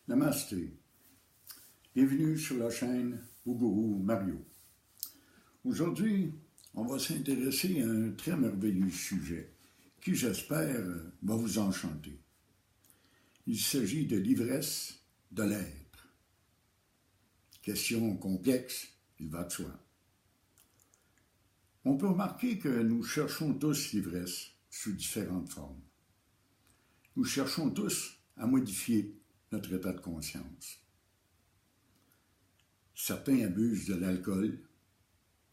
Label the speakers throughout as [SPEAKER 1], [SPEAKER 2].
[SPEAKER 1] Namasté. Bienvenue sur la chaîne Ougourou Mario. Aujourd'hui, on va s'intéresser à un très merveilleux sujet qui, j'espère, va vous enchanter. Il s'agit de l'ivresse de l'être. Question complexe, il va de soi. On peut remarquer que nous cherchons tous l'ivresse sous différentes formes. Nous cherchons tous à modifier notre état de conscience. Certains abusent de l'alcool,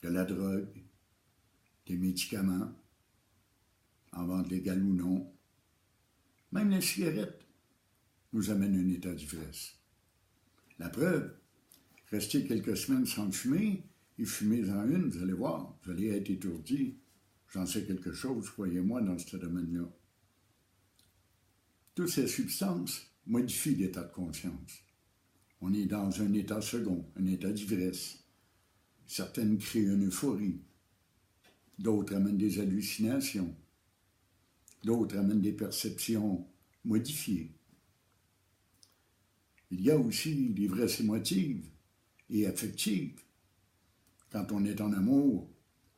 [SPEAKER 1] de la drogue, des médicaments, en vente légale ou non. Même la cigarette nous amène à un état d'ivresse. La preuve, restez quelques semaines sans fumer et fumez-en une, vous allez voir, vous allez être étourdi. J'en sais quelque chose, croyez-moi, dans ce domaine-là. Toutes ces substances modifient l'état de conscience. On est dans un état second, un état d'ivresse. Certaines créent une euphorie. D'autres amènent des hallucinations. D'autres amènent des perceptions modifiées. Il y a aussi l'ivresse émotive et affective. Quand on est en amour,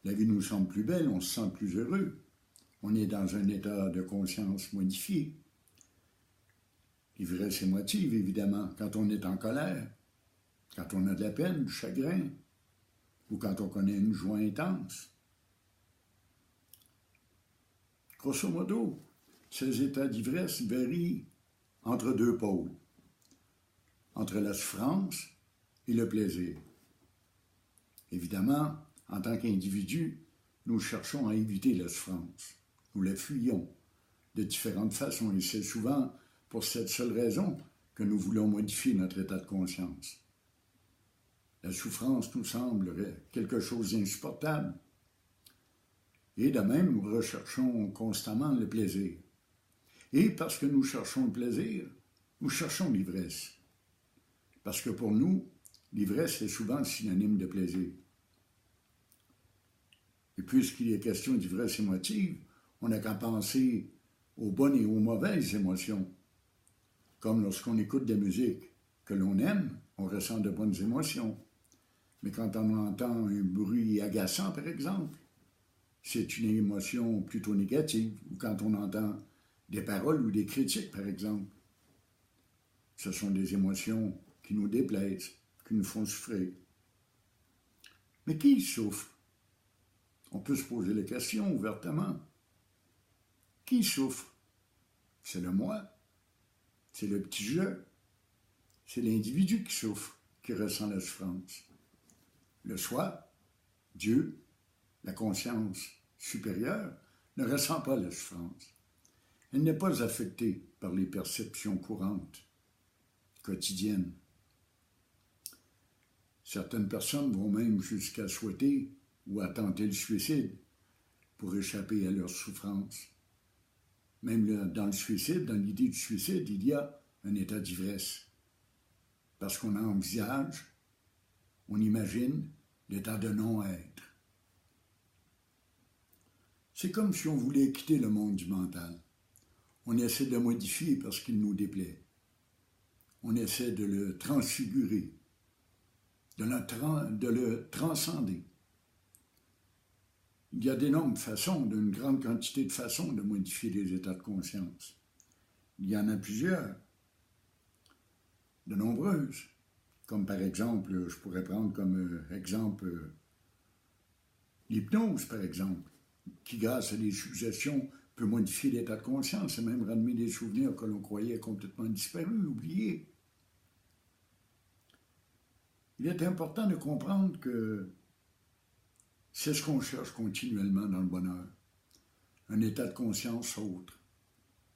[SPEAKER 1] la vie nous semble plus belle, on se sent plus heureux. On est dans un état de conscience modifié. L'ivresse émotive, évidemment, quand on est en colère, quand on a de la peine, du chagrin, ou quand on connaît une joie intense. Grosso modo, ces états d'ivresse varient entre deux pôles, entre la souffrance et le plaisir. Évidemment, en tant qu'individu, nous cherchons à éviter la souffrance. Nous la fuyons de différentes façons et c'est souvent pour cette seule raison que nous voulons modifier notre état de conscience. La souffrance nous semble quelque chose d'insupportable. Et de même, nous recherchons constamment le plaisir. Et parce que nous cherchons le plaisir, nous cherchons l'ivresse. Parce que pour nous, l'ivresse est souvent synonyme de plaisir. Et puisqu'il est question d'ivresse émotive, on n'a qu'à penser aux bonnes et aux mauvaises émotions. Comme lorsqu'on écoute de la musique que l'on aime, on ressent de bonnes émotions. Mais quand on entend un bruit agaçant, par exemple, c'est une émotion plutôt négative. Ou quand on entend des paroles ou des critiques, par exemple, ce sont des émotions qui nous déplaisent, qui nous font souffrir. Mais qui souffre? On peut se poser la question ouvertement. Qui souffre? C'est le moi. C'est le petit je. C'est l'individu qui souffre, qui ressent la souffrance. Le soi, Dieu, la conscience supérieure, ne ressent pas la souffrance. Elle n'est pas affectée par les perceptions courantes, quotidiennes. Certaines personnes vont même jusqu'à souhaiter ou à tenter le suicide pour échapper à leur souffrance. Même dans le suicide, dans l'idée du suicide, il y a un état d'ivresse. Parce qu'on envisage, on imagine l'état de non-être. C'est comme si on voulait quitter le monde du mental. On essaie de le modifier parce qu'il nous déplaît. On essaie de le transfigurer, de le transcender. Il y a d'énormes façons, d'une grande quantité de façons de modifier les états de conscience. Il y en a plusieurs, de nombreuses. Comme par exemple, je pourrais prendre comme exemple l'hypnose, par exemple, qui grâce à des suggestions peut modifier l'état de conscience et même ramener des souvenirs que l'on croyait complètement disparus, oubliés. Il est important de comprendre que c'est ce qu'on cherche continuellement dans le bonheur. Un état de conscience autre.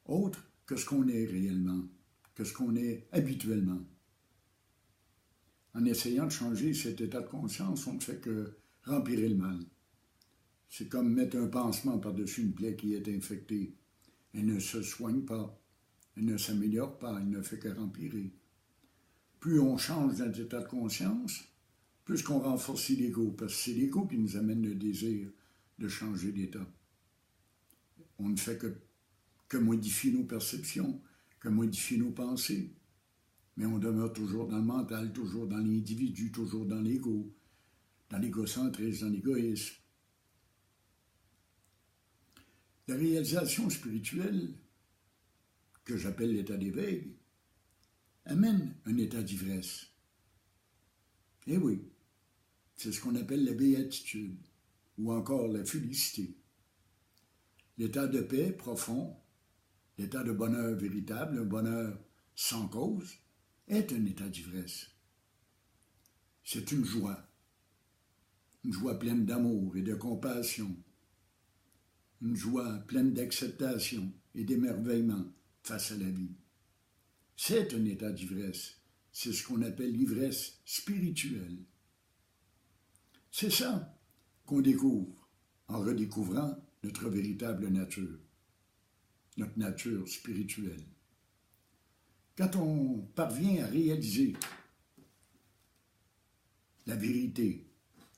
[SPEAKER 1] Autre que ce qu'on est réellement, que ce qu'on est habituellement. En essayant de changer cet état de conscience, on ne fait que rempirer le mal. C'est comme mettre un pansement par-dessus une plaie qui est infectée. Elle ne se soigne pas, elle ne s'améliore pas, elle ne fait que rempirer. Plus on change notre état de conscience, plus qu'on renforce l'ego, parce que c'est l'ego qui nous amène le désir de changer d'état. On ne fait que modifier nos perceptions, que modifier nos pensées. Mais on demeure toujours dans le mental, toujours dans l'individu, toujours dans l'ego, dans l'égocentrisme, dans l'égoïsme. La réalisation spirituelle, que j'appelle l'état d'éveil, amène un état d'ivresse. Eh oui, c'est ce qu'on appelle la béatitude, ou encore la félicité. L'état de paix profond, l'état de bonheur véritable, un bonheur sans cause, est un état d'ivresse. C'est une joie pleine d'amour et de compassion, une joie pleine d'acceptation et d'émerveillement face à la vie. C'est un état d'ivresse, c'est ce qu'on appelle l'ivresse spirituelle. C'est ça qu'on découvre en redécouvrant notre véritable nature, notre nature spirituelle. Quand on parvient à réaliser la vérité,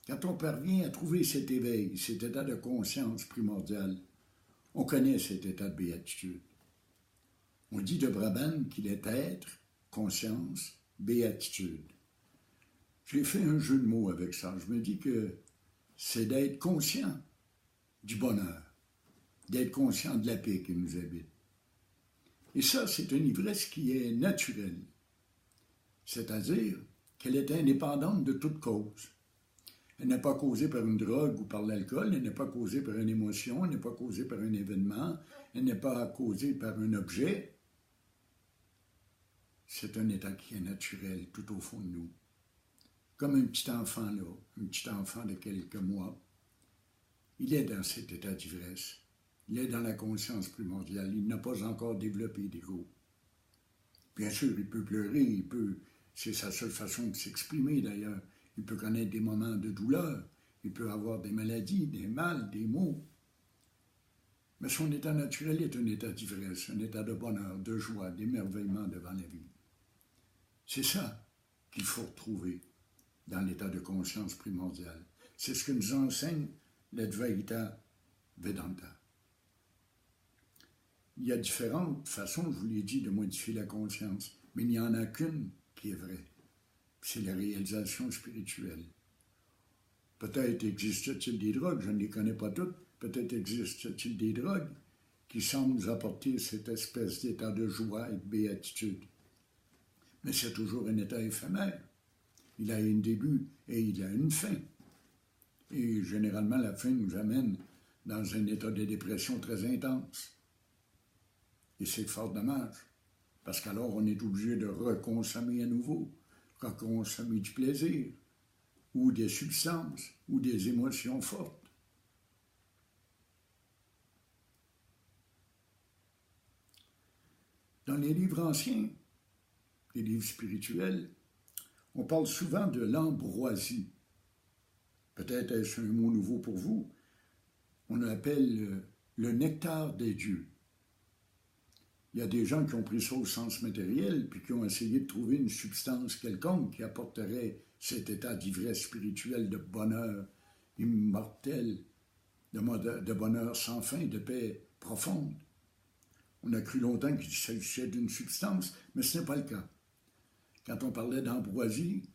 [SPEAKER 1] quand on parvient à trouver cet éveil, cet état de conscience primordial, on connaît cet état de béatitude. On dit de Brabant qu'il est être, conscience, béatitude. J'ai fait un jeu de mots avec ça. Je me dis que c'est d'être conscient du bonheur, d'être conscient de la paix qui nous habite. Et ça, c'est une ivresse qui est naturelle, c'est-à-dire qu'elle est indépendante de toute cause. Elle n'est pas causée par une drogue ou par l'alcool, elle n'est pas causée par une émotion, elle n'est pas causée par un événement, elle n'est pas causée par un objet. C'est un état qui est naturel tout au fond de nous. Comme un petit enfant là, un petit enfant de quelques mois, il est dans cet état d'ivresse. Il est dans la conscience primordiale. Il n'a pas encore développé d'ego. Bien sûr, il peut pleurer, c'est sa seule façon de s'exprimer d'ailleurs. Il peut connaître des moments de douleur, il peut avoir des maladies, des maux, des maux. Mais son état naturel est un état d'ivresse, un état de bonheur, de joie, d'émerveillement devant la vie. C'est ça qu'il faut retrouver dans l'état de conscience primordial. C'est ce que nous enseigne l'Advaita Vedanta. Il y a différentes façons, je vous l'ai dit, de modifier la conscience, mais il n'y en a qu'une qui est vraie. C'est la réalisation spirituelle. Peut-être existe-t-il des drogues, je ne les connais pas toutes, peut-être existe-t-il des drogues qui semblent nous apporter cette espèce d'état de joie et de béatitude. Mais c'est toujours un état éphémère. Il a un début et il a une fin. Et généralement, la fin nous amène dans un état de dépression très intense. Et c'est fort dommage, parce qu'alors on est obligé de reconsommer à nouveau, reconsommer du plaisir, ou des substances, ou des émotions fortes. Dans les livres anciens, les livres spirituels, on parle souvent de l'ambroisie. Peut-être est-ce un mot nouveau pour vous. On l'appelle le nectar des dieux. Il y a des gens qui ont pris ça au sens matériel, puis qui ont essayé de trouver une substance quelconque qui apporterait cet état d'ivresse spirituelle, de bonheur immortel, de bonheur sans fin, de paix profonde. On a cru longtemps qu'il s'agissait d'une substance, mais ce n'est pas le cas. Quand on parlait d'ambroisie,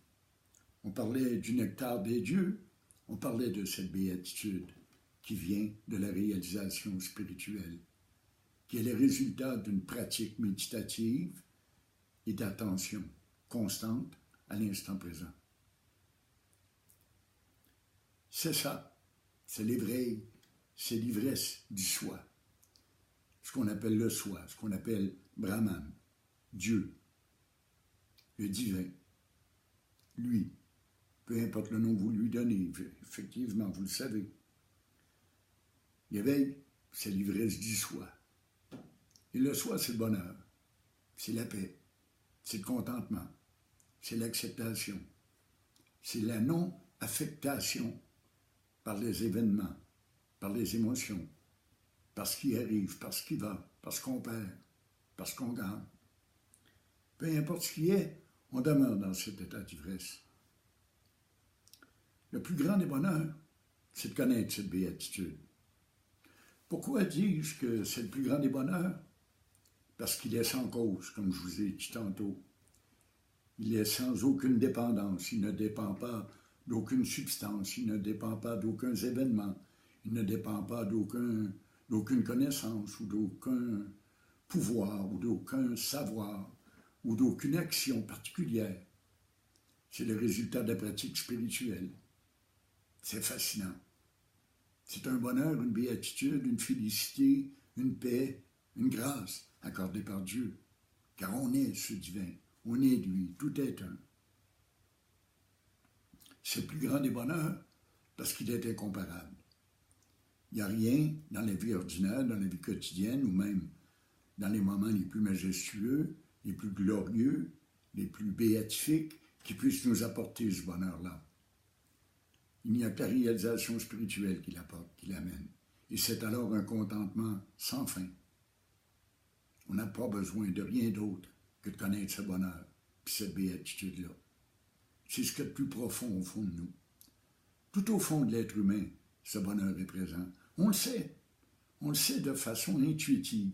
[SPEAKER 1] on parlait du nectar des dieux, on parlait de cette béatitude qui vient de la réalisation spirituelle, qui est le résultat d'une pratique méditative et d'attention constante à l'instant présent. C'est ça, c'est l'éveil, c'est l'ivresse du soi, ce qu'on appelle le soi, ce qu'on appelle Brahman, Dieu, le divin, lui, peu importe le nom que vous lui donnez, effectivement, vous le savez. L'éveil, c'est l'ivresse du soi. Et le soi, c'est le bonheur, c'est la paix, c'est le contentement, c'est l'acceptation, c'est la non-affectation par les événements, par les émotions, par ce qui arrive, par ce qui va, parce qu'on perd, parce qu'on gagne. Peu importe ce qui est, on demeure dans cet état d'ivresse. Le plus grand des bonheurs, c'est de connaître cette béatitude. Pourquoi dis-je que c'est le plus grand des bonheurs? Parce qu'il est sans cause, comme je vous ai dit tantôt. Il est sans aucune dépendance, il ne dépend pas d'aucune substance, il ne dépend pas d'aucun événement, il ne dépend pas d'aucune connaissance ou d'aucun pouvoir ou d'aucun savoir ou d'aucune action particulière. C'est le résultat de la pratique spirituelle. C'est fascinant. C'est un bonheur, une béatitude, une félicité, une paix, une grâce accordée par Dieu. Car on est ce divin, on est lui, tout est un. C'est le plus grand des bonheurs parce qu'il est incomparable. Il n'y a rien dans la vie ordinaire, dans la vie quotidienne ou même dans les moments les plus majestueux, les plus glorieux, les plus béatifiques qui puissent nous apporter ce bonheur-là. Il n'y a que la réalisation spirituelle qui l'apporte, qui l'amène. Et c'est alors un contentement sans fin. On n'a pas besoin de rien d'autre que de connaître ce bonheur, puis cette béatitude-là. C'est ce qu'il y a de plus profond au fond de nous. Tout au fond de l'être humain, ce bonheur est présent. On le sait de façon intuitive.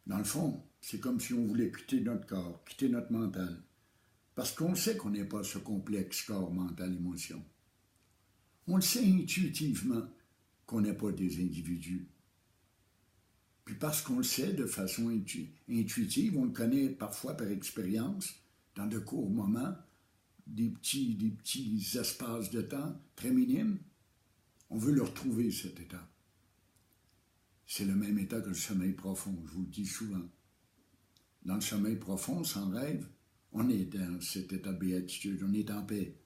[SPEAKER 1] Dans le fond, c'est comme si on voulait quitter notre corps, quitter notre mental. Parce qu'on sait qu'on n'est pas ce complexe corps, mental, émotion. On le sait intuitivement qu'on n'est pas des individus. Puis parce qu'on le sait de façon intuitive, on le connaît parfois par expérience, dans de courts moments, des petits espaces de temps très minimes, on veut le retrouver, cet état. C'est le même état que le sommeil profond, je vous le dis souvent. Dans le sommeil profond, sans rêve, on est dans cet état de béatitude, on est en paix.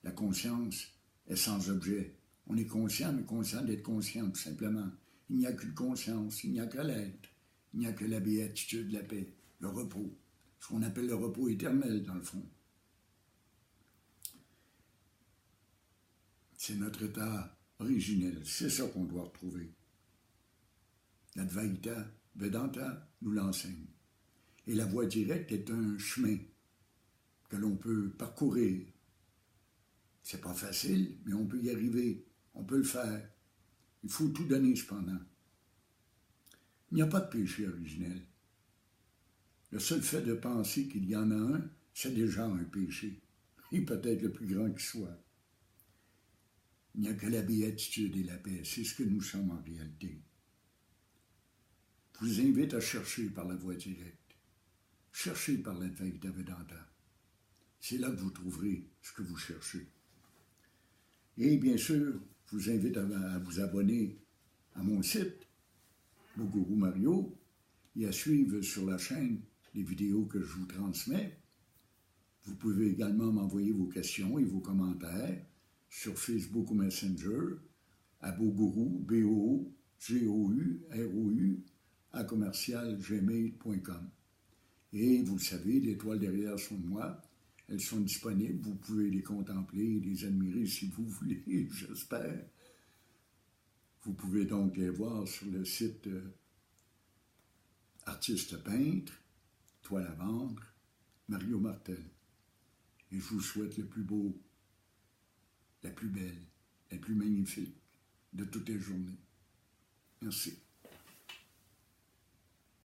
[SPEAKER 1] La conscience est sans objet. On est conscient, mais conscient d'être conscient, tout simplement. Il n'y a qu'une conscience, il n'y a que l'être, il n'y a que la béatitude, la paix, le repos, ce qu'on appelle le repos éternel, dans le fond. C'est notre état originel, c'est ça qu'on doit retrouver. L'Advaita Vedanta nous l'enseigne. Et la voie directe est un chemin que l'on peut parcourir. C'est pas facile, mais on peut y arriver, on peut le faire. Il faut tout donner cependant. Il n'y a pas de péché originel. Le seul fait de penser qu'il y en a un, c'est déjà un péché, et peut-être le plus grand qui soit. Il n'y a que la béatitude et la paix, c'est ce que nous sommes en réalité. Je vous invite à chercher par la voie directe. Cherchez par l'Advaita Vedanta. C'est là que vous trouverez ce que vous cherchez. Et bien sûr, je vous invite à vous abonner à mon site, Boguru Mario, et à suivre sur la chaîne les vidéos que je vous transmets. Vous pouvez également m'envoyer vos questions et vos commentaires sur Facebook ou Messenger à Boguru, B-O-G-O-U-R-O-U, @gmail.com. Et vous le savez, les étoiles derrière sont de moi. Elles sont disponibles. Vous pouvez les contempler, les admirer si vous voulez, j'espère. Vous pouvez donc les voir sur le site Artiste peintre, toile à vendre, Mario Martel. Et je vous souhaite le plus beau, la plus belle, la plus magnifique de toutes les journées. Merci.